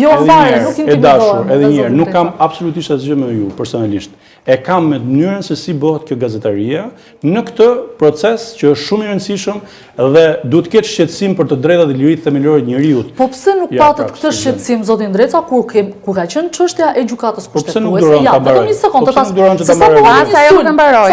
Jo, fare, nuk intimidohem. Edhe një herë, nuk kam absolutisht asgjë me ju personalisht. E kam me mënyrën se si bëhet kjo gazetaria në këtë proces që është shumë i rëndësishëm dhe duhet ketë shqetësim për të drejtat dhe liritë themelore të njerëzit. Po pse nuk patët këtë shqetësim zotin Dreca kur ka qenë çështja e gjykatës kushtetuese? Ja, vetëm një sekondë, ajo nuk mbaroi.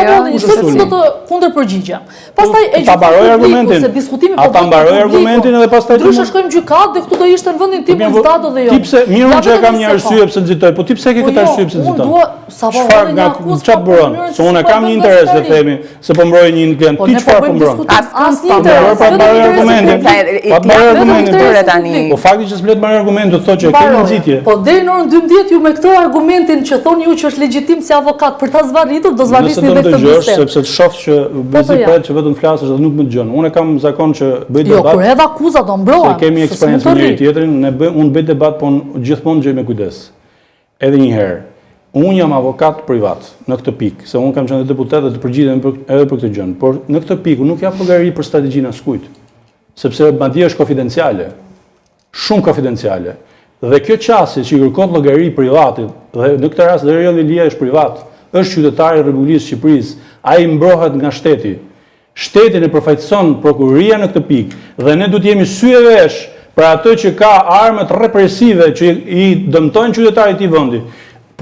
Do të kundërpërgjigjem. Pastaj e gjykata se diskutimi po ta mbaroi argumentin edhe pastaj ndryshe shkojmë gjykatë dhe këtu do ishte në vendin tim zdato dhe jo. Ti pse mirë unë që kam një arsye pse nxitoj, po ti pse ke këtë arsye pse nxitoj? Çfarë çfarë bëron? Se unë kam një interes le themi, se po mbroj një klient. Ti çfarë po mbron? Asnjë interes. Pa marrë argumentin. Pa marrë argumentin tani. Po fakti që s'blet marrë argumentin do të thotë që ke një nxitje. Po deri në orën 12 ju me këtë argumentin që thoni ju që është legjitim si avokat për ta zvarritur, do zvarrisni edhe këtë bisedë. Sepse të shoh që bezi pret që vetëm flasësh dhe nuk më dëgjon. Unë kam zakon që bëj debat. Jo, kur edhe akuza do mbrohen. Se kemi eksperiencë me njëri tjetrin, unë bëj debat, po gjithmonë gjej me kujdes. Edhe një herë, unë jam avokat privat në këtë pikë, se unë kam qenë deputet dhe të përgjigjem edhe për këtë gjë. Por në këtë pikë nuk jap llogari për strategjinë askujt, sepse madje është konfidenciale, shumë konfidenciale. Dhe kjo qasje që i kërkon llogari privatit, dhe në këtë rast Erion Velia është privat, është qytetar i Republikës së Shqipërisë, ai mbrohet nga shteti. Shtetin e përfaqëson prokuroria në këtë pikë dhe ne duhet jemi sy e vesh për atë që ka armët represive që i dëmtojnë qytetarit të vendi.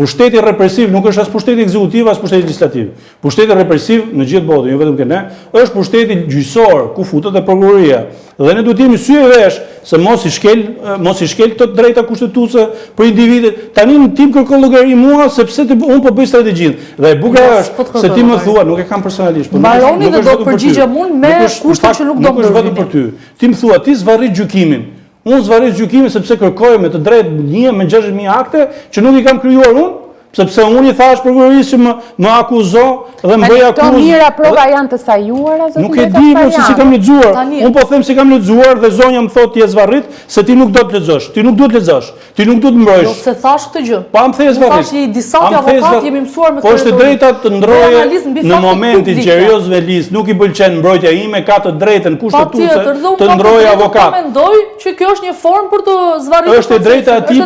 Pushteti represiv nuk është as pushteti ekzekutiv as pushteti legjislativ. Pushteti represiv në gjithë botën, jo vetëm këne, është pushteti gjyqësor ku futet e prokuroria. Dhe ne duhet jemi sy e vesh se mos i shkel të drejta kushtetuese për individët. Tani në tim kërkon llogari mua sepse unë po bëj strategjinë. Dhe e bukur është se ti më thua, nuk e kam personalisht. Mbaroni dhe do të përgjigjem unë me kushtin që nuk do më vetëm për ty. Ti më thua, ti zvarrit gjykimin. Unë zvarrit gjykimin sepse kërkoj me të drejtë me 60.000 akte që nuk i kam krijuar unë, sepse unë i thash prokurorisë që më akuzo dhe më bëj akuzë. Këto mira prova janë të sajuara, zotin? Nuk e di më se si kam lexuar. Unë po them se kam lexuar dhe zonja më thotë ti je zvarrit se ti nuk do të lexosh. Ti nuk duhet lexosh. Ti nuk duhet mbrohesh. Jo se thash këtë gjë. Po am the zvarrit. Tash i disa avokat jemi mësuar me këtë. Po është e drejta të ndroje në momentin që Erios Velis nuk i pëlqen mbrojtja ime, ka të drejtën kushtetuese të ndrojë avokat. Mendoj që kjo është një formë për të zvarritur. Është e drejta e tij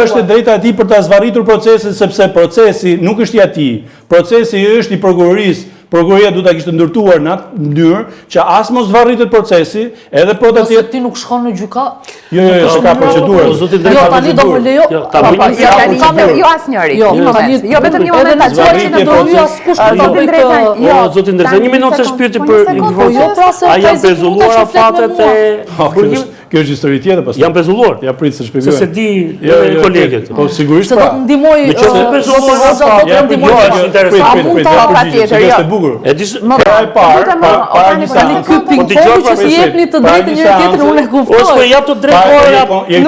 është e drejta e tij për ta zvarritur procesin sepse procesi nuk është i atij. Procesi është i prokurorisë. Prokuroria duhet ta kishte ndërtuar në atë mënyrë që as mos zvarritet procesi, edhe po ta tjetë ti nuk shkon në gjykatë. Jo, se ka procedurë. Jo, tani do më lejo. Jo asnjëri. Jo, vetëm një moment ta çojë në dorë askush nuk do të. Jo, zotin Dreca, një minutë se shpyrti për informacion. A janë pezulluar afatet e burgimit? Kjo është histori tjetër pastaj. Jam pezulluar. Ja prit se shpjegoj. Se di kolegët. Po sigurisht pra. Se do të ndihmoj. Nëse pezulluar do të ndihmoj. Është interesante. Bukur. E di para një seance. Ky pingpong që si jepni të drejtë njëri tjetrin unë e kuptoj. Ose po jap të drejtë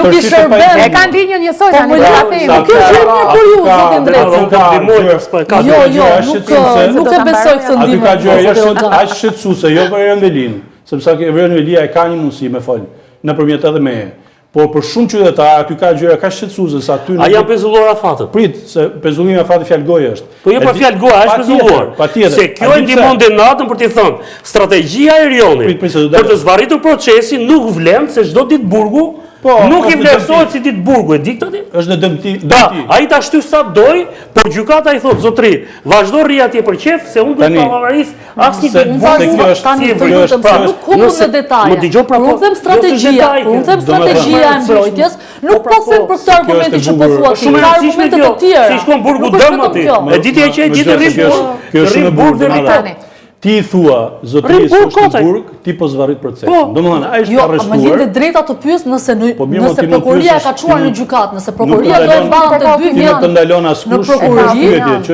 nuk i shërben. E kanë ndjenjën njësoj tani. Nuk është gjë mirë për ju zotin Dreca. Jo, nuk e besoj këtë ndihmë. Aty ka gjëra aq shqetësuese, jo për Erion Velin, sepse Erion Velia e ka një mundësi me fol nëpërmjet edhe meje. Por për shumë qytetarë aty ka gjëra kaq shqetësuese sa aty. A janë pezulluar afatet? Prit, se pezullimi i afatit fjalë goje është. Po jo për fjalë goje, është pezulluar. Se kjo e ndihmon denatën për t'i thënë, strategjia e Erionit për të zvarritur procesin nuk vlen se çdo ditë burgu nuk i vlerësohet si ditë burgu, e di këtë ti? Është në dëmti. Ai ta shty sa doj, por gjykata i thot zotri, vazhdo rri atje për qef se unë do të pavaris asnjë burgu. Tani nuk kuptoj në detaje. Më dëgjoj pra. Unë them strategjia, e mbrojtjes, nuk po them për këtë argumentin që po thua ti. Ka argumente të tjera. Si shkon burgu dëm aty. E ditë që gjithë rri burgu. Kjo është shumë burg deri tani. Ti i thua, zotris është në burg, ti po zvarrit procesin. Domethënë, ai është arrestuar. Më lindë drejta të pyes nëse prokuroria ka çuar në gjykatë, nëse prokuroria do të mbante 2 vjet. Nuk të ndalon askush.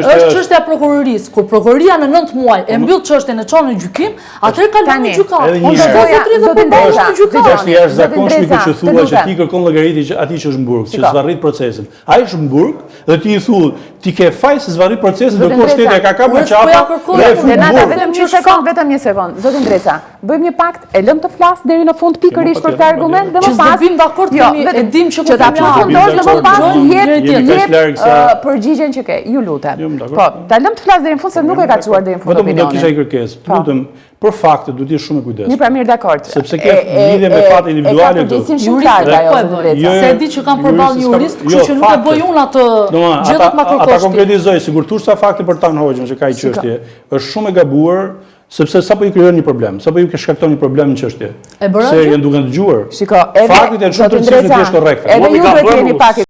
Është çështja e prokurorisë. Kur prokuroria në 9 muaj e mbyll çështjen e çon në gjykim, atëherë ka lënë në gjykatë. Unë shkoj zotri dhe po bësh në gjykatë. Është jashtëzakonshme kjo që thua që ti kërkon llogaritë që atij që është në burg, që zvarrit procesin. Ai është në burg dhe ti i thua, ti ke faj se zvarrit procesin, ndërkohë shteti ka kapur çapa. Vetëm një sekond, zotin Dreca. Bëjmë një pakt, e lëm të flas deri në fund pikërisht për këtë argument dhe më pas. Që s'bim dakord kemi, e dim që që ta përfundosh dhe më pas jep përgjigjen që ke. Ju lutem. Po, ta lëm të flas deri në fund se nuk e ka çuar deri në fund opinionin. Vetëm do kisha një kërkesë. Lutem, për fakte duhet të jesh shumë i kujdesshëm. Një mirë dakord. Sepse ke lidhje me fakte individuale këtu. Se e di që kam përballë një jurist, kështu që nuk e bëj unë atë gjetët makrokoshti. Ata konkretizoj, sigur thua sa fakte për Tan Hoxhën që ka i çështje, është shumë e gabuar. Sepse sapo i krijon një problem, sapo ju ke shkakton një problem në çështje. Se janë duke dëgjuar. Shiko, faktet janë shumë të rëndësishme të jesh korrekte. Edhe ju duhet jeni pak